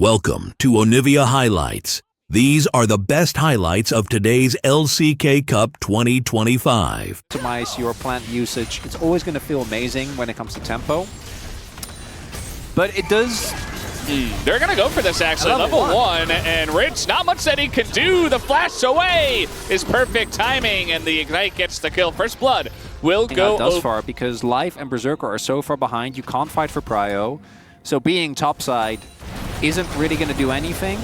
Welcome to Onivia Highlights. These are the best highlights of today's LCK Cup 2025. Optimize your plant usage. It's always going to feel amazing when it comes to tempo. But it does... They're going to go for this, actually. Level 1, and Rich, not much that he can do. The flash away is perfect timing, and the Ignite gets the kill. First Blood will go thus far, because Life and Berserker are so far behind, you can't fight for prio. So being topside isn't really going to do anything.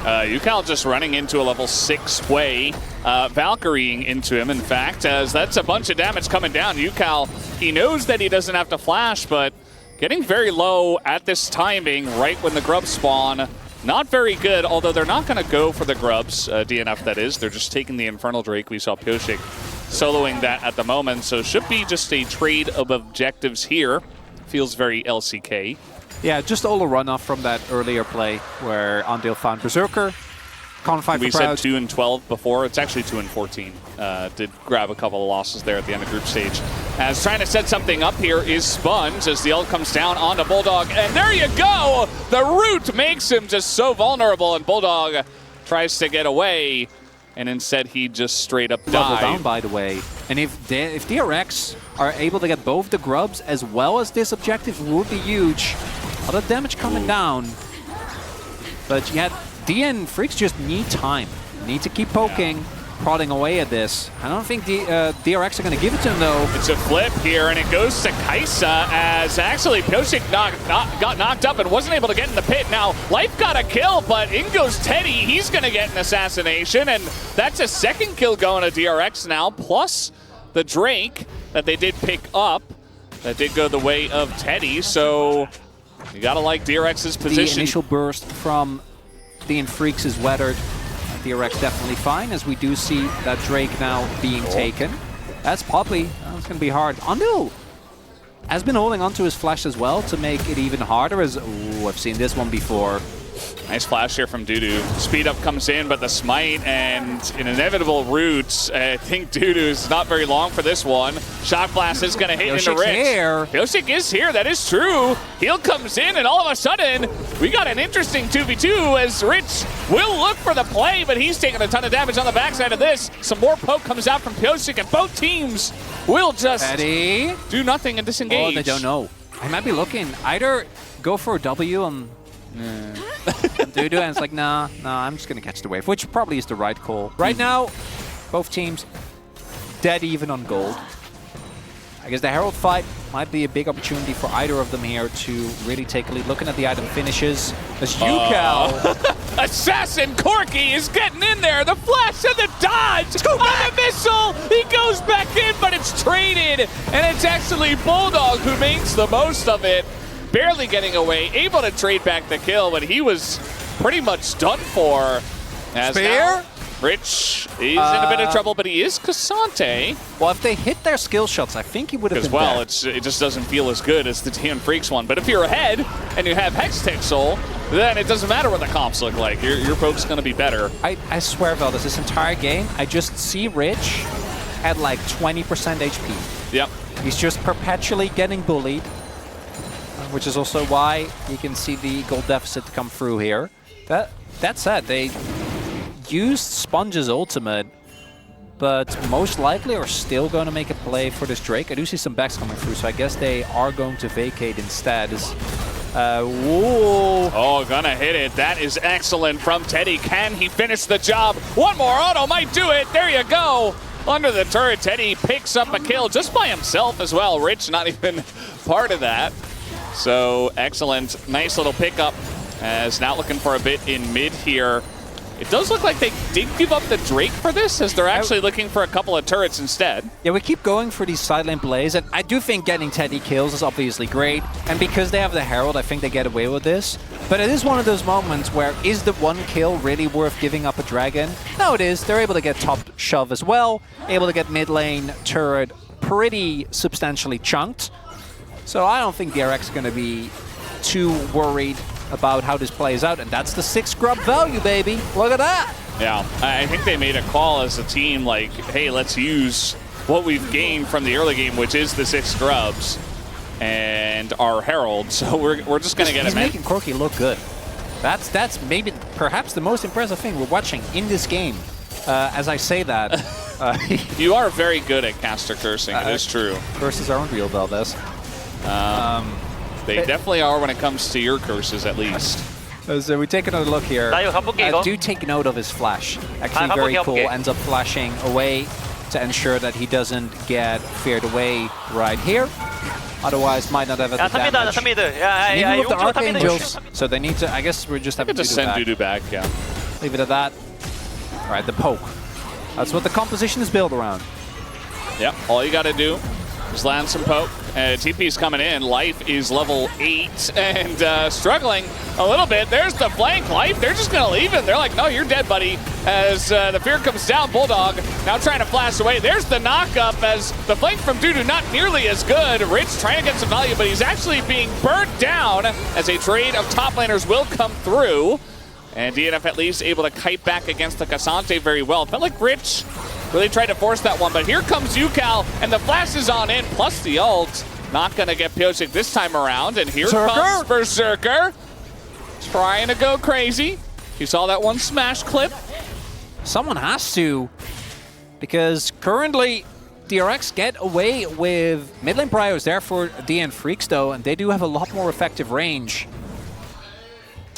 UCal just running into a level 6 way, Valkyrieing into him, in fact, as that's a bunch of damage coming down. UCal, he knows that he doesn't have to flash, but getting very low at this timing, right when the grubs spawn. Not very good, although they're not going to go for the grubs, DNF that is. They're just taking the Infernal Drake. We saw Pioshik soloing that at the moment, so should be just a trade of objectives here. Feels very LCK. Yeah, just all a runoff from that earlier play where Andale found Berserker. Can't fight for We prio. said 2 and 12 before. It's actually 2 and 14. Did grab a couple of losses there at the end of group stage. As trying to set something up here is Sponge as the ult comes down onto Bulldog. And there you go! The root makes him just so vulnerable, and Bulldog tries to get away. And instead he just straight up died. Down, by the way. And if DRX are able to get both the grubs as well as this objective, would be huge. A lot of damage coming down. But yeah, D and Freecs just need time. Need to keep poking, prodding away at this. I don't think DRX are going to give it to him, though. It's a flip here, and it goes to Kaisa as actually Pioshik got knocked up and wasn't able to get in the pit. Now, Life got a kill, but in goes Teddy. He's going to get an assassination, and that's a second kill going to DRX now, plus the Drake that they did pick up. That did go the way of Teddy, so you got to like DRX's position. The initial burst from D and Freecs is weathered. DRX definitely fine, as we do see that Drake now being taken. That's Poppy. That's going to be hard. Andale has been holding onto his flash as well to make it even harder, as I've seen this one before. Nice flash here from Dudu. Speed up comes in, but the smite and an inevitable root. I think Dudu is not very long for this one. Shock blast is going to hit into Rich. Pioshik is here, that is true. Heal comes in, and all of a sudden, we got an interesting 2v2 as Rich will look for the play, but he's taking a ton of damage on the backside of this. Some more poke comes out from Pioshik, and both teams will just do nothing and disengage. Oh, they don't know. I might be looking. Either go for a W on Dudu, and it's like, nah, I'm just going to catch the wave, which probably is the right call. Right now, both teams dead even on gold. I guess the Herald fight might be a big opportunity for either of them here to really take a lead. Looking at the item finishes, as UCal. Assassin Corky is getting in there. The flash and the dodge on the missile. He goes back in, but it's traded. And it's actually Bulldog who makes the most of it. Barely getting away, able to trade back the kill, but he was pretty much done for. As now, Rich is in a bit of trouble, but he is Cassante. Well, if they hit their skill shots, I think he would have been well. dead. It just doesn't feel as good as the DN Freecs one. But if you're ahead and you have Hextech then it doesn't matter what the comps look like. Your poke's going to be better. I swear, Veldas, this entire game, I just see Rich at like 20% HP. Yep. He's just perpetually getting bullied, which is also why you can see the gold deficit come through here. That said, they used Sponge's ultimate, but most likely are still going to make a play for this Drake. I do see some backs coming through, so I guess they are going to vacate instead. Whoa. Oh, gonna hit it. That is excellent from Teddy. Can he finish the job? One more auto might do it. There you go. Under the turret, Teddy picks up a kill just by himself as well. Rich not even part of that. So excellent, nice little pickup, as now looking for a bit in mid here. It does look like they did give up the Drake for this, as they're actually looking for a couple of turrets instead. Yeah, we keep going for these side lane plays, and I do think getting Teddy kills is obviously great, and because they have the Herald, I think they get away with this. But it is one of those moments where, is the one kill really worth giving up a dragon? No, it is. They're able to get top shove as well, able to get mid lane turret pretty substantially chunked. So I don't think DRX is going to be too worried about how this plays out. And that's the 6 grub value, baby. Look at that. Yeah, I think they made a call as a team like, hey, let's use what we've gained from the early game, which is the 6 grubs, and our Herald. So we're just going to get him in. He's making Corky look good. That's maybe perhaps the most impressive thing we're watching in this game. As I say that, you are very good at caster cursing. It is true. Curses aren't real, Valdez. They definitely are when it comes to your curses, at least. So we take another look here. Do take note of his flash. Actually very cool. Ends up flashing away to ensure that he doesn't get feared away right here. Otherwise, might not have the damage. Even with the Archangels, so they need to, I guess we just have to just send Dudu back, yeah. Leave it at that. All right, the poke. That's what the composition is built around. Yep, all you got to do is land some poke. TP's coming in. Life is level 8 and struggling a little bit. There's the flank. Life, they're just going to leave him. They're like, no, you're dead, buddy. As the fear comes down, Bulldog now trying to flash away. There's the knock-up as the flank from Dudu not nearly as good. Rich trying to get some value, but he's actually being burnt down as a trade of top laners will come through. And DNF at least able to kite back against the Cassante very well. Felt like Rich really tried to force that one, but here comes UCal, and the flash is on in, plus the ult. Not going to get Pyosik this time around, and here comes Berserker. Trying to go crazy. You saw that one smash clip. Someone has to, because currently DRX get away with mid lane priors there for DN Freecs though, and they do have a lot more effective range.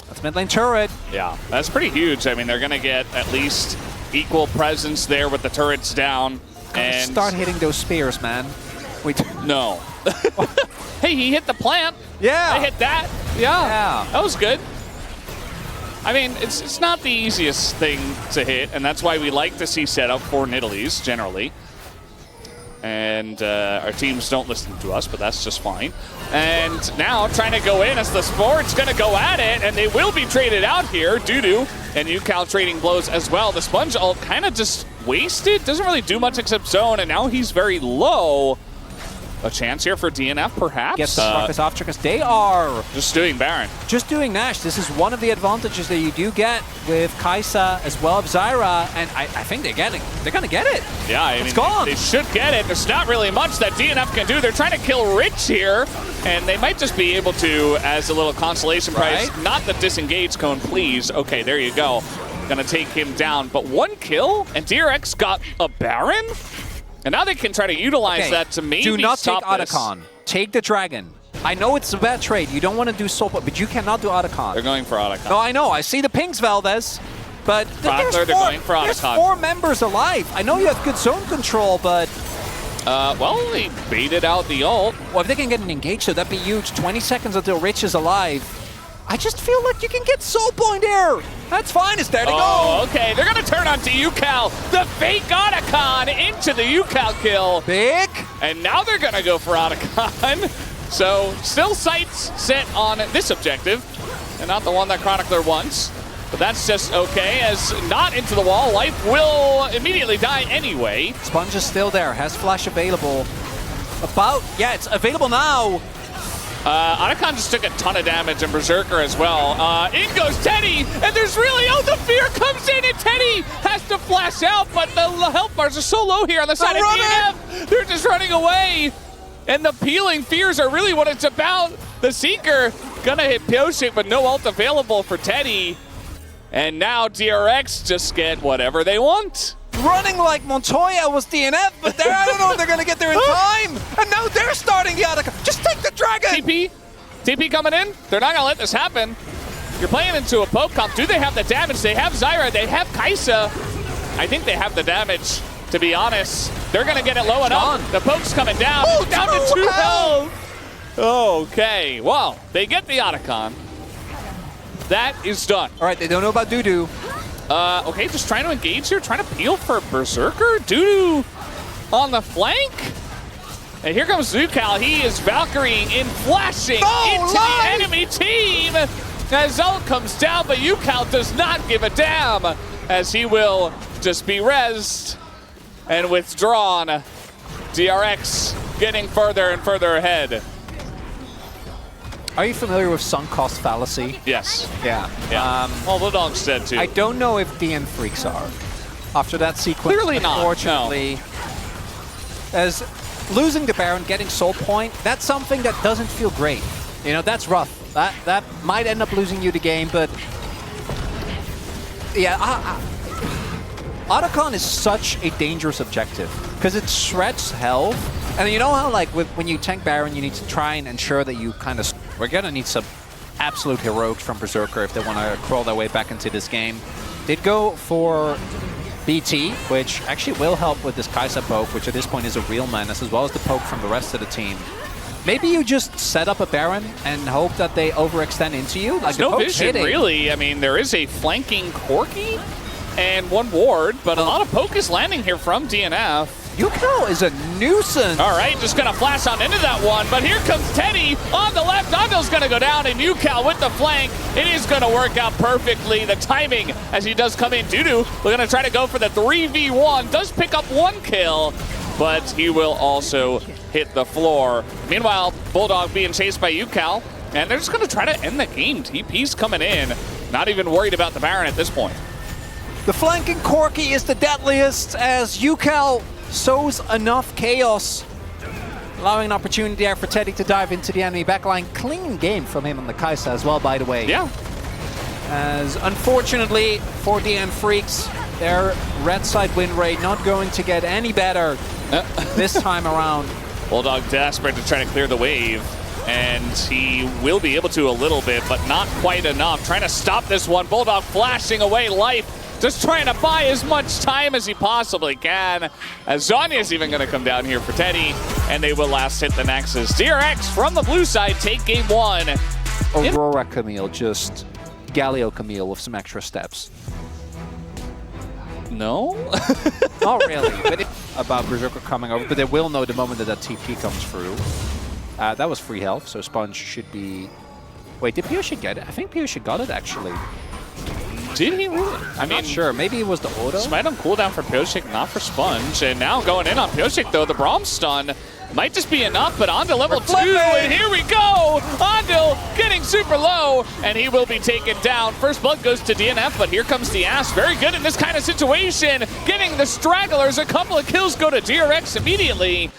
That's mid lane turret. Yeah, that's pretty huge. I mean, they're going to get at least equal presence there with the turrets down. And start hitting those spears, man. No. Hey, he hit the plant. Yeah. I hit that. Yeah. That was good. I mean, it's not the easiest thing to hit, and that's why we like to see setup for Nidalees generally. And our teams don't listen to us, but that's just fine. And now trying to go in as the Sport's going to go at it, and they will be traded out here. Dudu and UCal trading blows as well. The Sponge ult kind of just wasted. Doesn't really do much except zone, and now he's very low. A chance here for DNF, perhaps? Gets the Marcus off because they are just doing Baron. Just doing Nash. This is one of the advantages that you do get with Kai'Sa as well as Zyra, and I think they're going to get it. Yeah, I mean, gone. They should get it. There's not really much that DNF can do. They're trying to kill Rich here, and they might just be able to, as a little consolation prize, not the disengage cone, please. Okay, there you go. Gonna take him down, but one kill, and DRX got a Baron? And now they can try to utilize that to maybe do not stop take Otacon. Take the Dragon. I know it's a bad trade. You don't want to do Soul, but you cannot do Otacon. They're going for Otacon. No, I know. I see the pings, Valdez. But there's 4 members alive. I know you have good zone control, but... well, they baited out the ult. Well, if they can get an engage, so that'd be huge. 20 seconds until Rich is alive. I just feel like you can get Soul Point here. That's fine. It's there to go. Okay. They're going to turn onto UCal. The fake Otacon into the UCal kill. Big. And now they're going to go for Otacon. So still sights set on this objective and not the one that Chronicler wants. But that's just okay, as not into the wall. Life will immediately die anyway. Sponge is still there. Has flash available. It's available now. Otacon just took a ton of damage, and Berserker as well. In goes Teddy, and there's really the fear comes in, and Teddy has to flash out, but the health bars are so low here on the side of DNF. They're just running away, and the peeling fears are really what it's about. The Seeker gonna hit Pyosik, but no ult available for Teddy. And now DRX just get whatever they want. Running like Montoya was DNF, but I don't know if they're going to get there in time. And now they're starting the Otacon. Just take the Dragon. TP coming in. They're not going to let this happen. You're playing into a poke comp. Do they have the damage? They have Zyra. They have Kai'Sa. I think they have the damage, to be honest. They're going to get it low enough. The poke's coming down. Down to 2 health. Okay. Well, they get the Otacon. That is done. All right, they don't know about Dudu. Okay, just trying to engage here, trying to peel for Berserker. Dudu on the flank. And here comes UCal. He is Valkyrie in flashing into the enemy team. As ult comes down, but UCal does not give a damn, as he will just be rezzed and withdrawn. DRX getting further and further ahead. Are you familiar with sunk cost fallacy? Yes. Yeah. Well, the dog said too. I don't know if DN Freecs are. After that sequence, clearly not. Unfortunately, as losing the Baron, getting Soul Point, that's something that doesn't feel great. You know, that's rough. That might end up losing you the game, but yeah, Otacon is such a dangerous objective because it shreds health. And you know how, like, when you tank Baron, you need to try and ensure that you kind of... We're going to need some absolute heroics from Berserker if they want to crawl their way back into this game. They'd go for BT, which actually will help with this Kai'Sa poke, which at this point is a real menace, as well as the poke from the rest of the team. Maybe you just set up a Baron and hope that they overextend into you. Like, there's no vision, really. I mean, there is a flanking Corki and one ward, but a lot of poke is landing here from DNF. Yukino is a nuisance. All right, just going to flash on into that one, but here comes Teddy on the left. Ando's going to go down, and Yukal with the flank. It is going to work out perfectly. The timing as he does come in. Dudu, we're going to try to go for the 3v1. Does pick up one kill, but he will also hit the floor. Meanwhile, Bulldog being chased by Yukal, and they're just going to try to end the game. TP's coming in. Not even worried about the Baron at this point. The flanking Corki is the deadliest as Yukal sows enough chaos, allowing an opportunity there for Teddy to dive into the enemy backline. Clean game from him on the Kai'Sa as well, by the way. Yeah. As unfortunately for DN Freecs, their red side win rate not going to get any better this time around. Bulldog desperate to try to clear the wave, and he will be able to a little bit, but not quite enough. Trying to stop this one. Bulldog flashing away life. Just trying to buy as much time as he possibly can. As Zonya's even going to come down here for Teddy, and they will last hit the Nexus. DRX from the blue side take game one. Aurora Camille, just Galio Camille with some extra steps. No? Not really, but about Berserker coming over, but they will know the moment that TP comes through. That was free health, so Sponge should be... Wait, did Pioche get it? I think Pioche got it, actually. Did he really? I'm not sure. Maybe it was the auto. Smite on cooldown for Pioche, not for Sponge. And now going in on Pioche, though, the Braum stun might just be enough, but Andil level 2, and here we go! Andil getting super low, and he will be taken down. First blood goes to DNF, but here comes the Ass. Very good in this kind of situation. Getting the stragglers, a couple of kills go to DRX immediately.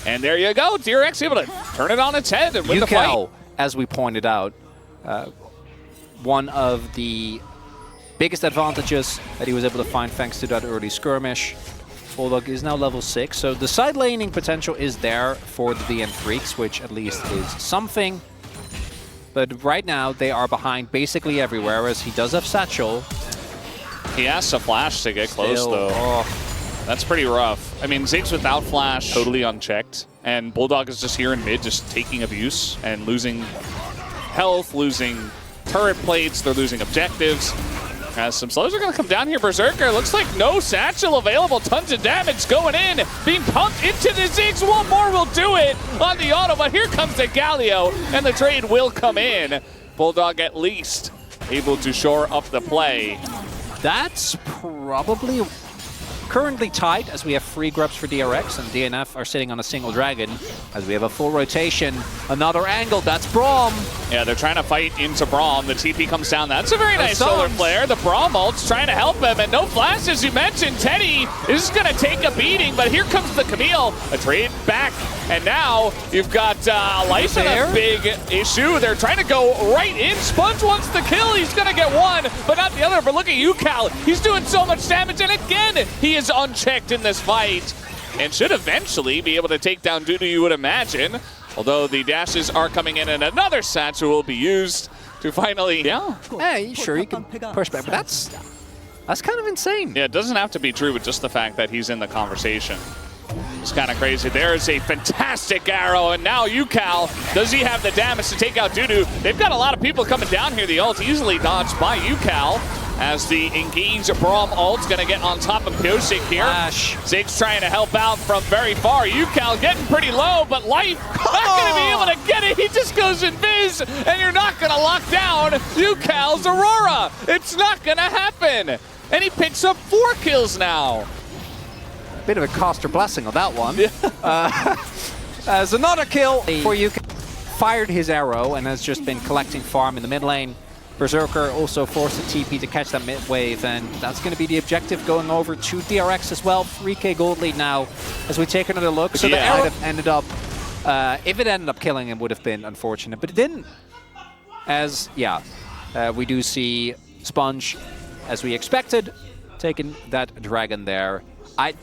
And there you go, DRX able to turn it on its head and win the fight. As we pointed out, one of the biggest advantages that he was able to find thanks to that early skirmish. Bulldog is now level 6, so the side laning potential is there for the DN Freecs, which at least is something. But right now, they are behind basically everywhere, as he does have Satchel. He has to flash to get close, though. Oh. That's pretty rough. I mean, Ziggs without flash, totally unchecked. And Bulldog is just here in mid, just taking abuse and losing health, losing turret plates, they're losing objectives. As some slows are going to come down here, Berserker. Looks like no Satchel available. Tons of damage going in. Being pumped into the Ziggs. One more will do it on the auto, but here comes the Galio, and the trade will come in. Bulldog at least able to shore up the play. That's probably currently tight, as we have 3 grubs for DRX, and DNF are sitting on a single dragon, as we have a full rotation. Another angle, that's Braum. Yeah, they're trying to fight into Braum. The TP comes down. That's a very nice solar flare. The Braum ult's trying to help him, and no flash, as you mentioned. Teddy is going to take a beating, but here comes the Camille. A trade back, and now you've got Life in a big issue. They're trying to go right in. Sponge wants the kill. He's going to get one, but not the other. But look at Yukal. He's doing so much damage, and again, he is unchecked in this fight and should eventually be able to take down Dudu, you would imagine. Although the dashes are coming in, and another Satchel will be used to finally... Hey, sure, you can push back, but that's kind of insane. Yeah, it doesn't have to be true with just the fact that he's in the conversation. It's kind of crazy. There's a fantastic arrow, and now Yukal, does he have the damage to take out Dudu? They've got a lot of people coming down here. The ult easily dodged by Yukal, as the engage Braum ult's going to get on top of Pioche here. Ziggs trying to help out from very far. Yukal getting pretty low, but Life not going to be able to get it. He just goes invis, and you're not going to lock down Yukal's Aurora. It's not going to happen. And he picks up 4 kills now. Bit of a Coster blessing on that one. As another kill for Yukal. Fired his arrow and has just been collecting farm in the mid lane. Berserker also forced the TP to catch that mid wave, and that's going to be the objective going over to DRX as well. 3k gold lead now as we take another look. So the arrow ended up, if it ended up killing him, would have been unfortunate, but it didn't. as, yeah, we do see Sponge, as we expected, taking that dragon there. I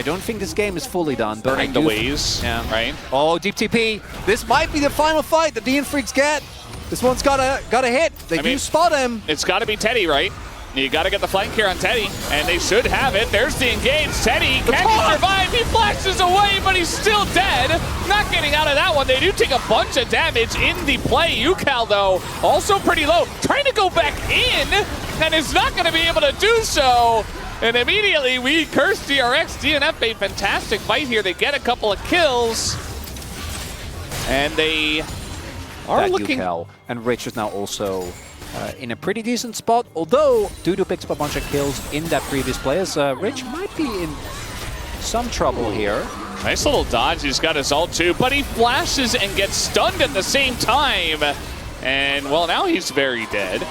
don't think this game is fully done. But Burning the ways, right? Oh, deep TP. This might be the final fight that the Freecs get. This one's got a hit. They do spot him. It's got to be Teddy, right? You got to get the flank here on Teddy, and they should have it. There's the engage. Teddy, can he survive? He flashes away, but he's still dead. Not getting out of that one. They do take a bunch of damage in the play. UCal, though, also pretty low. Trying to go back in, and is not going to be able to do so. And immediately we curse DRX. DNF a fantastic fight here. They get a couple of kills, and they are looking. UCal. And Rich is now also in a pretty decent spot, although Dudu picks up a bunch of kills in that previous play, as Rich might be in some trouble here. Nice little dodge. He's got his ult too, but he flashes and gets stunned at the same time. And, well, now he's very dead.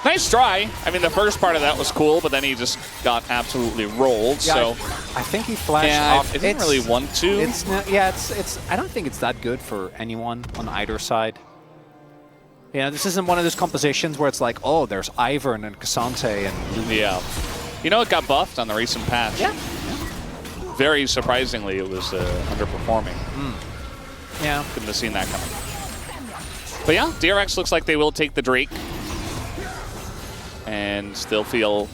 Nice try. I mean, the first part of that was cool, but then he just got absolutely rolled. Yeah, so I think he flashed off. It didn't really want to. It's not, yeah, it's. I don't think it's that good for anyone on either side. Yeah, this isn't one of those compositions where it's like, oh, there's Ivern and Cassante and... Yeah. You know, it got buffed on the recent patch. Yeah. Very surprisingly, it was underperforming. Yeah. Couldn't have seen that coming. But yeah, DRX looks like they will take the Drake. And still feel...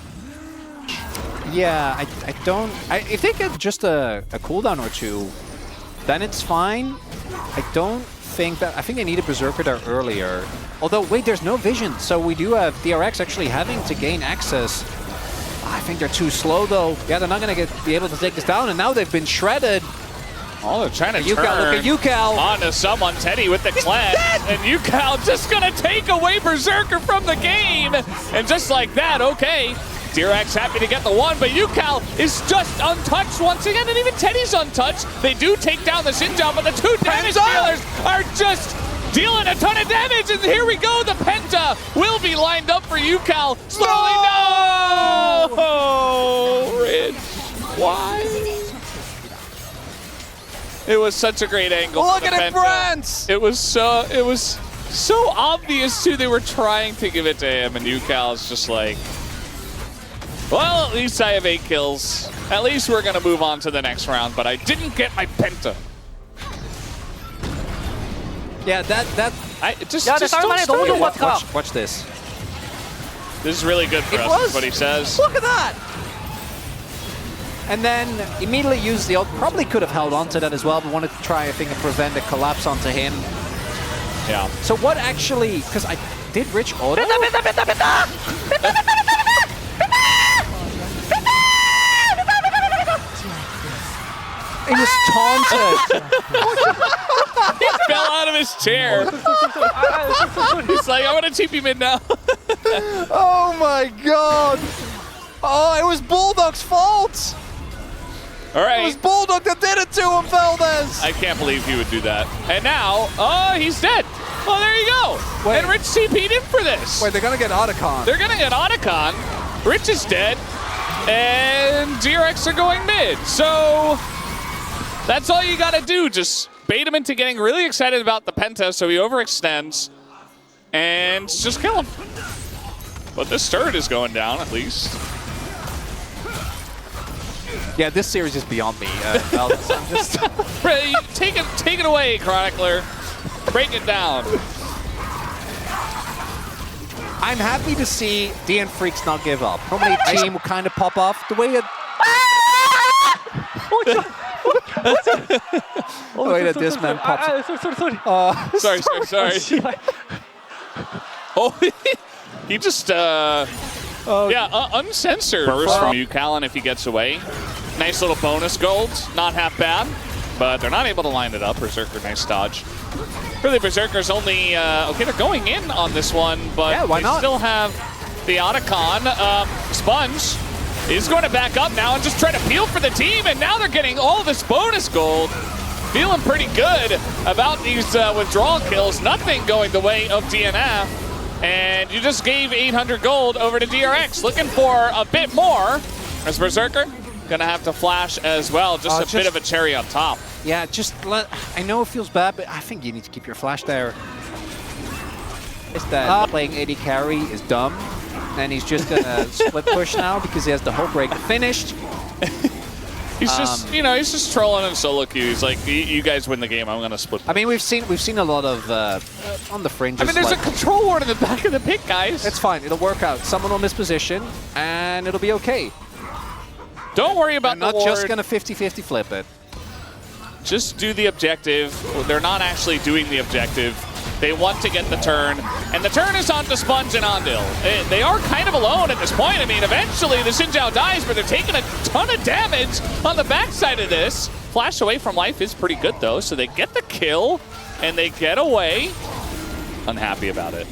Yeah, I don't... if they get just a cooldown or two, then it's fine. I don't think that... I think they needed Berserker there earlier. Although, wait, there's no vision. So we do have DRX actually having to gain access. I think they're too slow, though. Yeah, they're not going to be able to take this down, and now they've been shredded. Oh, they're trying to UCal, turn look at UCal. onto someone. Teddy with the cleanse. And UCal just going to take away Berserker from the game. And just like that, okay. DRX happy to get the one, but UCal is just untouched once again, and even Teddy's untouched. They do take down the Xinjiang, but the two damage dealers are just dealing a ton of damage, and here we go. The Penta will be lined up for UCal. Slowly, no! Rich, why? It was such a great angle. Look at it, France! It was so obvious too. They were trying to give it to him, and UCal is just like, well, at least I have 8 kills. At least we're gonna move on to the next round, but I didn't get my Penta. Yeah, Just don't start. Watch this. This is really good for us, is what he says. Look at that! And then immediately used the ult. Probably could have held on to that as well, but wanted to try, I think, and prevent a collapse onto him. Yeah. So what actually, because I did Rich auto? He was taunted. He fell out of his chair. He's like, I want to TP mid now. Oh my god. Oh, it was Bulldog's fault. All right. It was Bulldog that did it to him, Valdez. I can't believe he would do that. And now, oh, he's dead. Well, there you go. Wait. And Rich TP'd in for this. Wait, they're going to get Otacon. They're going to get Otacon. Rich is dead. And DRX are going mid. So that's all you got to do. Just bait him into getting really excited about the Penta so he overextends. And just kill him. But this turret is going down, at least. Yeah, this series is beyond me. Valdez. I'm just take it away, Chronicler. Break it down. I'm happy to see DN Freecs not give up. Normally a team will kind of pop off the way it... the way that this man pops up. Sorry. Oh, he just, uncensored burst from UCal, and if he gets away. Nice little bonus gold, not half bad, but they're not able to line it up. Berserker, nice dodge. Really, Berserker's only, okay, they're going in on this one, but yeah, why not? Still have the Otacon. Sponge is going to back up now and just try to peel for the team, and now they're getting all this bonus gold. Feeling pretty good about these withdrawal kills. Nothing going the way of DNF. And you just gave 800 gold over to DRX. Looking for a bit more. As Berserker, gonna have to flash as well. Just a bit of a cherry on top. Yeah, I know it feels bad, but I think you need to keep your flash there. Is that playing AD carry is dumb, and he's just gonna split push now because he has the whole break finished. He's just, you know, he's just trolling in solo queue. He's like, you guys win the game. I'm gonna split. I mean, we've seen a lot of on the fringes. I mean, there's like, a control ward in the back of the pit, guys. it's fine. It'll work out. Someone will miss position, and it'll be okay. Don't worry about I'm not the ward. just gonna 50-50 flip it. Just do the objective. They're not actually doing the objective. They want to get the turn, and the turn is onto Sponge and Ondil. They are kind of alone at this point. I mean, eventually the Xin Zhao dies, but they're taking a ton of damage on the backside of this. Flash away from life is pretty good, though, so they get the kill, and they get away. Unhappy about it,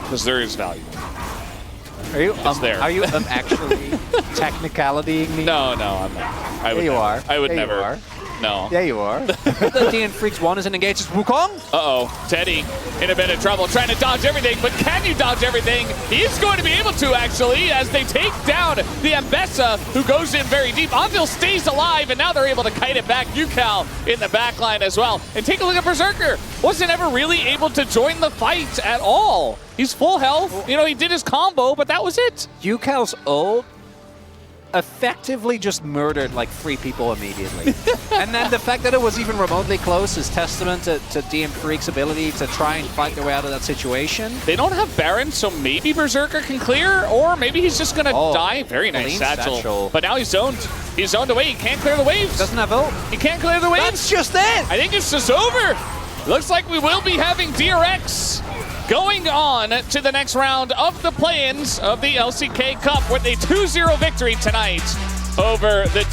because there is value. Are you? there. Are you actually technicalitying me? No, I'm not. I would Yeah, you never. are. I would Yeah, you never. are. No. Yeah, you are. The DN Freecs 1 isn't engaged. It's Wukong. Uh-oh, Teddy in a bit of trouble, trying to dodge everything, but can you dodge everything? He's going to be able to, actually, as they take down the Ambessa, who goes in very deep. Onville stays alive, and now they're able to kite it back. Yukal in the back line as well. And take a look at Berserker. Wasn't ever really able to join the fight at all. He's full health. You know, he did his combo, but that was it. Yukal's ult effectively just murdered like 3 people immediately. And then the fact that it was even remotely close is testament to DM Freecs' ability to try and fight their way out of that situation. They don't have Baron, so maybe Berserker can clear, or maybe he's just going to die. Very nice satchel. But now he's zoned. He's zoned away. He can't clear the waves. Doesn't have ult. He can't clear the waves. That's just it. I think it's just over. Looks like we will be having DRX going on to the next round of the play-ins of the LCK Cup with a 2-0 victory tonight over the